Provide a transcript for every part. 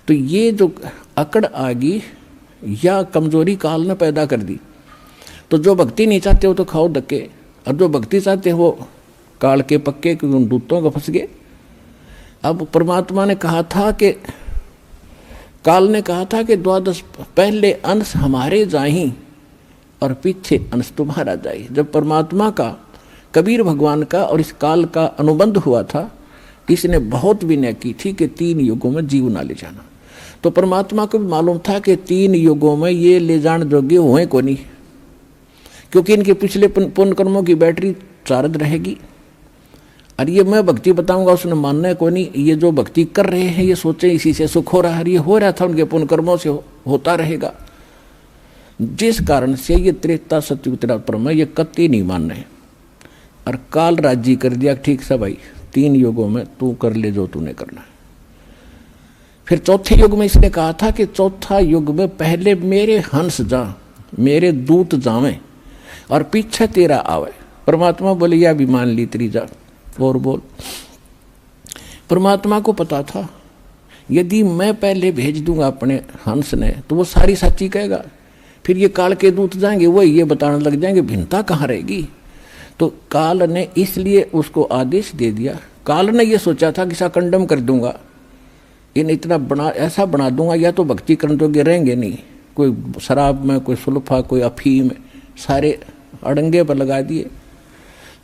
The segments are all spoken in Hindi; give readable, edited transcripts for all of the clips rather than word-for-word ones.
तो ये जो अकड़ आ गई या कमजोरी काल ने पैदा कर दी। तो जो भक्ति नहीं चाहते वो तो खाओ धक्के, और जो भक्ति चाहते हैं वो काल के पक्के के उन दूतों को फंस गए। अब परमात्मा ने कहा था कि काल ने कहा था कि द्वादश पहले अंश हमारे जाही और पीछे अंश तुम्हारा जाई। जब परमात्मा का, कबीर भगवान का और इस काल का अनुबंध हुआ था, इसने बहुत विनय की थी कि 3 युगों में जीव ना ले जाना। तो परमात्मा को भी मालूम था कि 3 युगों में ये ले जाने जोगे हुए को नहीं, क्योंकि इनके पिछले पुण्य कर्मों की बैटरी चार्ज रहेगी। और ये मैं भक्ति बताऊंगा उसने मानना को नहीं। ये जो भक्ति कर रहे हैं ये सोचे इसी से सुख हो रहा है, ये हो रहा था उनके पुण्य कर्मों से होता रहेगा। जिस कारण से ये त्रेता सतयुग तेरा परम ये कत्ती नहीं मान रहे। और काल राजी कर दिया, ठीक से भाई 3 युगों में तू कर ले जो तूने करना है। फिर चौथे युग में इसने कहा था कि चौथा युग में पहले मेरे हंस जा, मेरे दूत जावें और पीछे तेरा आवे। परमात्मा बोले या भी मान ली तेरी जा और बोल। परमात्मा को पता था यदि मैं पहले भेज दूंगा अपने हंस ने तो वो सारी सच्ची कहेगा, फिर ये काल के दूत जाएंगे वो ये बताने लग जाएंगे, भिन्नता कहाँ रहेगी। तो काल ने इसलिए उसको आदेश दे दिया। काल ने ये सोचा था कि सा कंडम कर दूंगा, इन इतना बना ऐसा बना दूंगा या तो भक्ति करने जोगे रहेंगे नहीं, कोई शराब में, कोई सुल्फा, कोई अफीम, सारे अड़ंगे पर लगा दिए।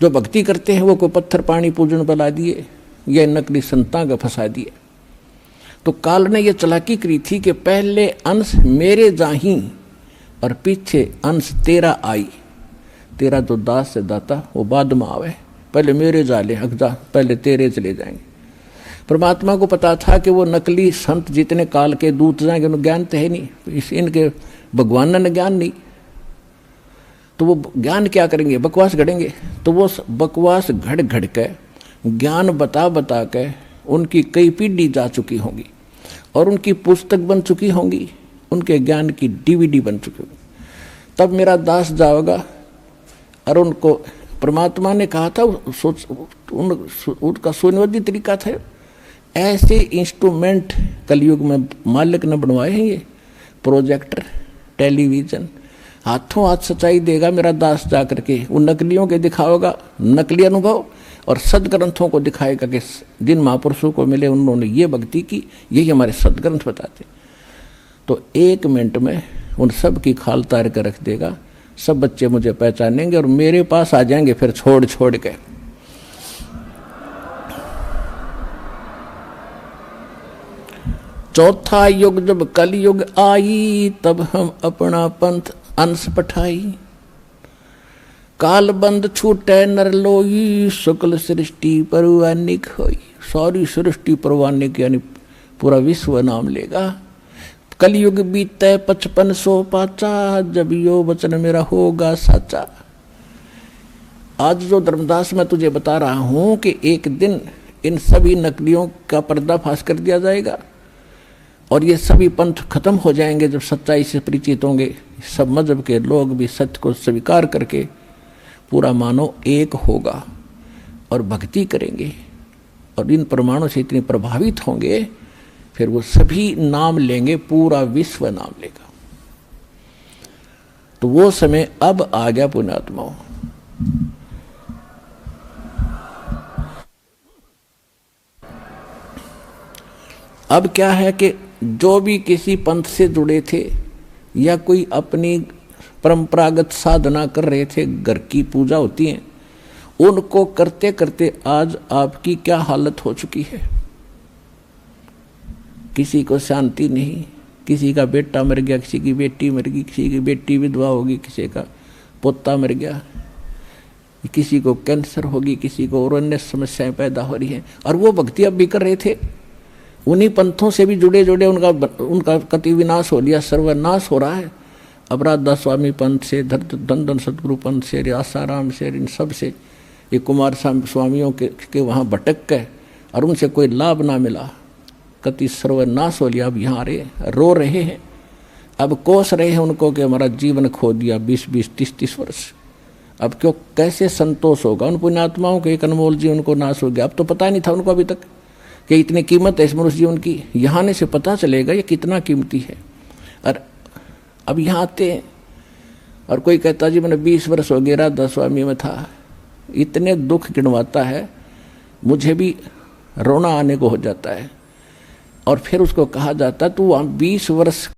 जो भक्ति करते हैं वो कोई पत्थर पानी पूजन पर ला दिए या नकली संता का फंसा दिए। तो काल ने यह चालाकी करी थी कि पहले अंश मेरे जाही और पीछे अंश तेरा आई। तेरा जो दास से दाता वो बाद में आवे, पहले मेरे जाले हकजा, पहले तेरे चले जाएंगे। परमात्मा को पता था कि वो नकली संत जितने काल के दूत जाएंगे उन्हें ज्ञान तो है नहीं, इनके भगवान ने ज्ञान नहीं, तो वो ज्ञान क्या करेंगे, बकवास गढ़ेंगे। तो वो बकवास घड़ घड़ के ज्ञान बता बता के उनकी कई पीढ़ी जा चुकी होंगी और उनकी पुस्तक बन चुकी होंगी, उनके ज्ञान की DVD बन चुकी होगी। तब मेरा दास जाएगा और उनको परमात्मा ने कहा था, उनका सुनियोजित तरीका था। ऐसे इंस्ट्रूमेंट कलयुग में मालिक ने बनवाए हैं, ये प्रोजेक्टर, टेलीविजन, हाथों हाथ सच्चाई देगा मेरा दास जा करके। उन नकलियों के दिखाएगा नकली अनुभव और सदग्रंथों को दिखाएगा कि जिन महापुरुषों को मिले उन्होंने ये भक्ति की, यही हमारे सदग्रंथ बताते। तो 1 मिनट में उन सब की खाल तार कर रख देगा। सब बच्चे मुझे पहचानेंगे और मेरे पास आ जाएंगे फिर छोड़ छोड़ के। चौथा युग जब कलयुग आई तब हम अपना पंथ अंश पठाई। काल बंद छूटे नर लोई शुक्ल सृष्टि परवानिक होई। सारी सृष्टि परवानिक यानी पूरा विश्व नाम लेगा। कलयुग बीते 5500 पाचा, जब यो वचन मेरा होगा साचा। आज जो धर्मदास मैं तुझे बता रहा हूं कि एक दिन इन सभी नकलियों का पर्दाफाश कर दिया जाएगा और ये सभी पंथ खत्म हो जाएंगे जब सच्चाई से परिचित होंगे। सब मजहब के लोग भी सत्य को स्वीकार करके पूरा मानव एक होगा और भक्ति करेंगे और इन प्रमाणों से इतने प्रभावित होंगे, फिर वो सभी नाम लेंगे, पूरा विश्व नाम लेगा। तो वो समय अब आ गया पुण्यात्माओं। अब क्या है कि जो भी किसी पंथ से जुड़े थे या कोई अपनी परंपरागत साधना कर रहे थे, घर की पूजा होती है, उनको करते करते आज आपकी क्या हालत हो चुकी है। किसी को शांति नहीं, किसी का बेटा मर गया, किसी की बेटी मर गई, किसी की बेटी विधवा होगी, किसी का पोता मर गया, किसी को कैंसर होगी, किसी को और अन्य समस्याएं पैदा हो रही हैं। और वो भक्ति अब भी कर रहे थे, उन्हीं पंथों से भी जुड़े जुड़े उनका कति विनाश हो लिया, सर्वनाश हो रहा है। अब राधा स्वामी पंथ से, धन सतगुरु पंथ से, आसाराम से, इन सब से, ये कुमार स्वामियों के वहाँ भटक गए और उनसे कोई लाभ ना मिला, कति सर्वनाश हो लिया। अब यहाँ रो रहे हैं, अब कोस रहे हैं उनको कि हमारा जीवन खो दिया 20-20, 30-30 वर्ष। अब क्यों, कैसे संतोष होगा उन पुण्यात्माओं के, एक अनमोल जीवन को नाश हो गया। अब तो पता नहीं था उनको अभी तक कि इतनी कीमत है इस मनुष्य जीवन की, यहाँ आने से पता चलेगा ये कितना कीमती है। और अब यहाँ आते हैं और कोई कहता जी मैंने 20 वर्ष हो गया राधा स्वामी में था, इतने दुख गिनवाता है, मुझे भी रोना आने को हो जाता है। और फिर उसको कहा जाता तू वहाँ 20 वर्ष